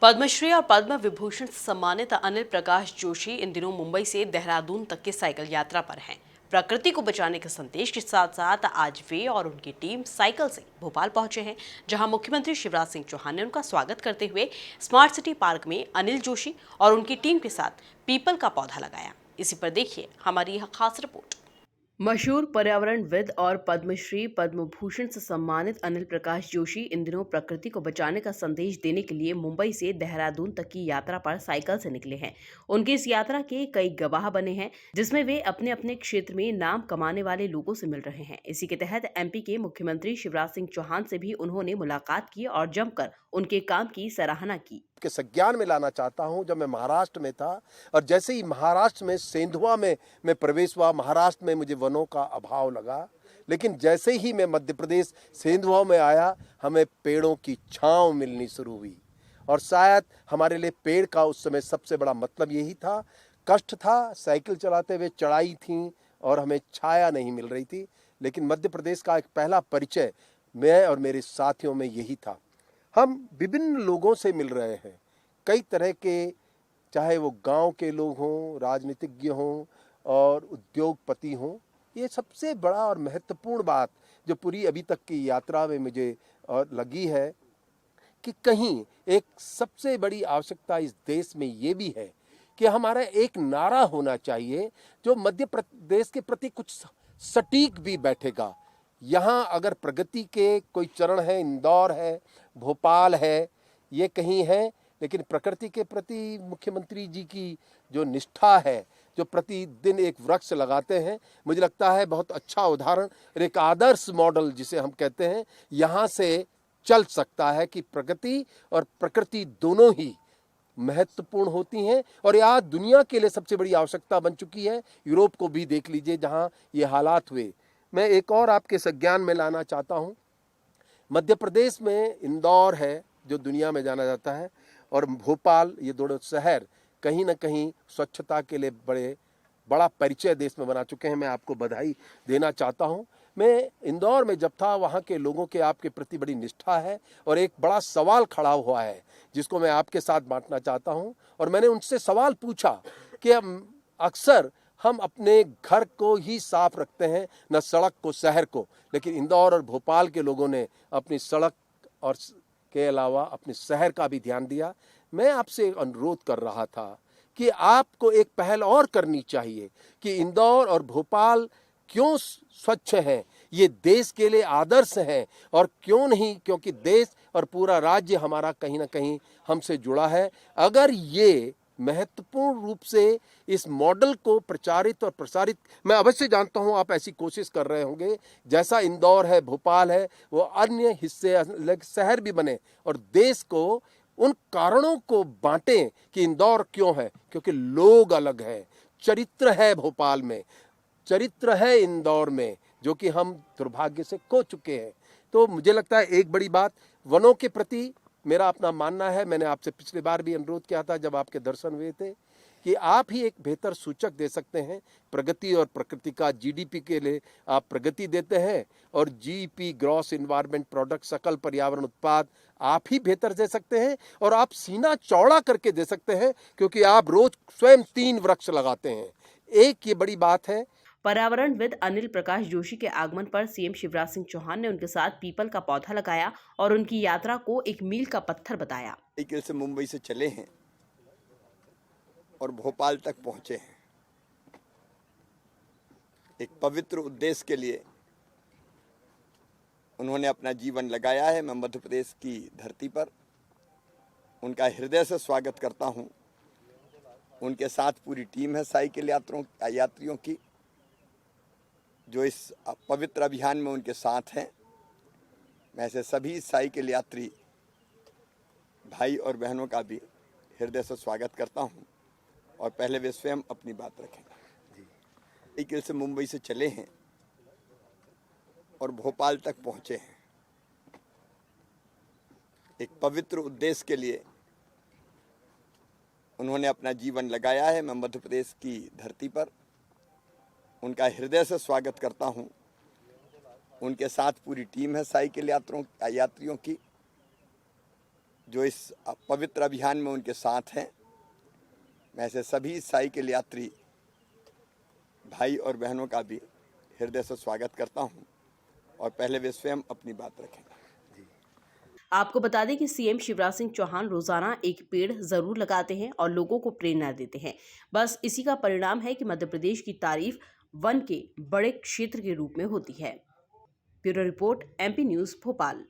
पद्मश्री और पद्म विभूषण से सम्मानित अनिल प्रकाश जोशी इन दिनों मुंबई से देहरादून तक की साइकिल यात्रा पर हैं। प्रकृति को बचाने के संदेश के साथ साथ आज वे और उनकी टीम साइकिल से भोपाल पहुंचे हैं, जहां मुख्यमंत्री शिवराज सिंह चौहान ने उनका स्वागत करते हुए स्मार्ट सिटी पार्क में अनिल जोशी और उनकी टीम के साथ पीपल का पौधा लगाया। इसी पर देखिए हमारी यह खास रिपोर्ट। मशहूर पर्यावरणविद और पद्मश्री पद्म भूषण से सम्मानित अनिल प्रकाश जोशी इन दिनों प्रकृति को बचाने का संदेश देने के लिए मुंबई से देहरादून तक की यात्रा पर साइकिल से निकले हैं। उनकी इस यात्रा के कई गवाह बने हैं, जिसमें वे अपने अपने क्षेत्र में नाम कमाने वाले लोगों से मिल रहे हैं। इसी के तहत एमपी के मुख्यमंत्री शिवराज सिंह चौहान से भी उन्होंने मुलाकात की और जमकर उनके काम की सराहना की। के संज्ञान में लाना चाहता हूं। जब मैं महाराष्ट्र में था और जैसे ही महाराष्ट्र में सेंधुआ में मैं प्रवेश हुआ, महाराष्ट्र में मुझे वनों का अभाव लगा, लेकिन जैसे ही मैं मध्य प्रदेश सेंधुआ में आया, हमें पेड़ों की छांव मिलनी शुरू हुई। और शायद हमारे लिए पेड़ का उस समय सबसे बड़ा मतलब यही था। कष्ट था, साइकिल चलाते हुए चढ़ाई थी और हमें छाया नहीं मिल रही थी, लेकिन मध्य प्रदेश का एक पहला परिचय मैं और मेरे साथियों में यही था। हम विभिन्न लोगों से मिल रहे हैं, कई तरह के, चाहे वो गांव के लोग हों, राजनीतिज्ञ हों और उद्योगपति हों। ये सबसे बड़ा और महत्वपूर्ण बात जो पूरी अभी तक की यात्रा में मुझे लगी है कि कहीं एक सबसे बड़ी आवश्यकता इस देश में ये भी है कि हमारा एक नारा होना चाहिए जो मध्य प्रदेश के प्रति कुछ सटीक भी बैठेगा। यहाँ अगर प्रगति के कोई चरण है, इंदौर है, भोपाल है, ये कहीं है, लेकिन प्रकृति के प्रति मुख्यमंत्री जी की जो निष्ठा है, जो प्रतिदिन एक वृक्ष लगाते हैं, मुझे लगता है बहुत अच्छा उदाहरण, एक आदर्श मॉडल जिसे हम कहते हैं, यहाँ से चल सकता है कि प्रगति और प्रकृति दोनों ही महत्वपूर्ण होती हैं। और यह दुनिया के लिए सबसे बड़ी आवश्यकता बन चुकी है। यूरोप को भी देख लीजिए जहाँ ये हालात हुए। मैं एक और आपके संज्ञान में लाना चाहता हूँ। मध्य प्रदेश में इंदौर है जो दुनिया में जाना जाता है, और भोपाल, ये दोनों शहर कहीं ना कहीं स्वच्छता के लिए बड़ा परिचय देश में बना चुके हैं। मैं आपको बधाई देना चाहता हूँ। मैं इंदौर में जब था, वहाँ के लोगों के आपके प्रति बड़ी निष्ठा है और एक बड़ा सवाल खड़ा हुआ है जिसको मैं आपके साथ बांटना चाहता हूँ। और मैंने उनसे सवाल पूछा कि अक्सर हम अपने घर को ही साफ रखते हैं, न सड़क को, शहर को, लेकिन इंदौर और भोपाल के लोगों ने अपनी सड़क और के अलावा अपने शहर का भी ध्यान दिया। मैं आपसे अनुरोध कर रहा था कि आपको एक पहल और करनी चाहिए कि इंदौर और भोपाल क्यों स्वच्छ हैं, ये देश के लिए आदर्श हैं, और क्यों नहीं, क्योंकि देश और पूरा राज्य हमारा कहीं ना कहीं हमसे जुड़ा है। अगर ये महत्वपूर्ण रूप से इस मॉडल को प्रचारित और प्रसारित, मैं अवश्य जानता हूं आप ऐसी कोशिश कर रहे होंगे, जैसा इंदौर है, भोपाल है, वो अन्य हिस्से अलग शहर भी बने और देश को उन कारणों को बांटें कि इंदौर क्यों है, क्योंकि लोग अलग हैं, चरित्र है भोपाल में, चरित्र है इंदौर में, जो कि हम दुर्भाग्य से खो चुके हैं। तो मुझे लगता है एक बड़ी बात वनों के प्रति मेरा अपना मानना है। मैंने आपसे पिछली बार भी अनुरोध किया था जब आपके दर्शन हुए थे कि आप ही एक बेहतर सूचक दे सकते हैं प्रगति और प्रकृति का। जीडीपी के लिए आप प्रगति देते हैं और जीपी, ग्रॉस इन्वायरमेंट प्रोडक्ट, सकल पर्यावरण उत्पाद, आप ही बेहतर दे सकते हैं। और आप सीना चौड़ा करके दे सकते हैं क्योंकि आप रोज स्वयं 3 वृक्ष लगाते हैं। एक ये बड़ी बात है। पर्यावरणविद अनिल प्रकाश जोशी के आगमन पर सीएम शिवराज सिंह चौहान ने उनके साथ पीपल का पौधा लगाया और उनकी यात्रा को एक मील का पत्थर बताया। साइकिल से मुंबई से चले हैं और भोपाल तक पहुंचे हैं। एक पवित्र उद्देश्य के लिए उन्होंने अपना जीवन लगाया है। मैं मध्य प्रदेश की धरती पर उनका हृदय से स्वागत करता हूं। उनके साथ पूरी टीम है साइकिल यात्रियों की, जो इस पवित्र अभियान में उनके साथ हैं। मैं ऐसे सभी साइकिल यात्री भाई और बहनों का भी हृदय से स्वागत करता हूं। और पहले वे स्वयं अपनी बात रखेंगे। साइकिल से मुंबई से चले हैं और भोपाल तक पहुंचे हैं। एक पवित्र उद्देश्य के लिए उन्होंने अपना जीवन लगाया है। मैं मध्य प्रदेश की धरती पर उनका हृदय से स्वागत करता हूं। उनके साथ पूरी टीम है साइकिल यात्रियों की, जो इस पवित्र अभियान में उनके साथ हैं। मैं ऐसे सभी साइकिल यात्री भाई और बहनों का भी हृदय से स्वागत करता हूं और पहले वे स्वयं अपनी बात रखेंगे। आपको बता दें कि सीएम शिवराज सिंह चौहान रोजाना एक पेड़ जरूर लगाते हैं और लोगों को प्रेरणा देते हैं। बस इसी का परिणाम है कि मध्य प्रदेश की तारीफ वन के बड़े क्षेत्र के रूप में होती है। Bureau report, MP news, Bhopal.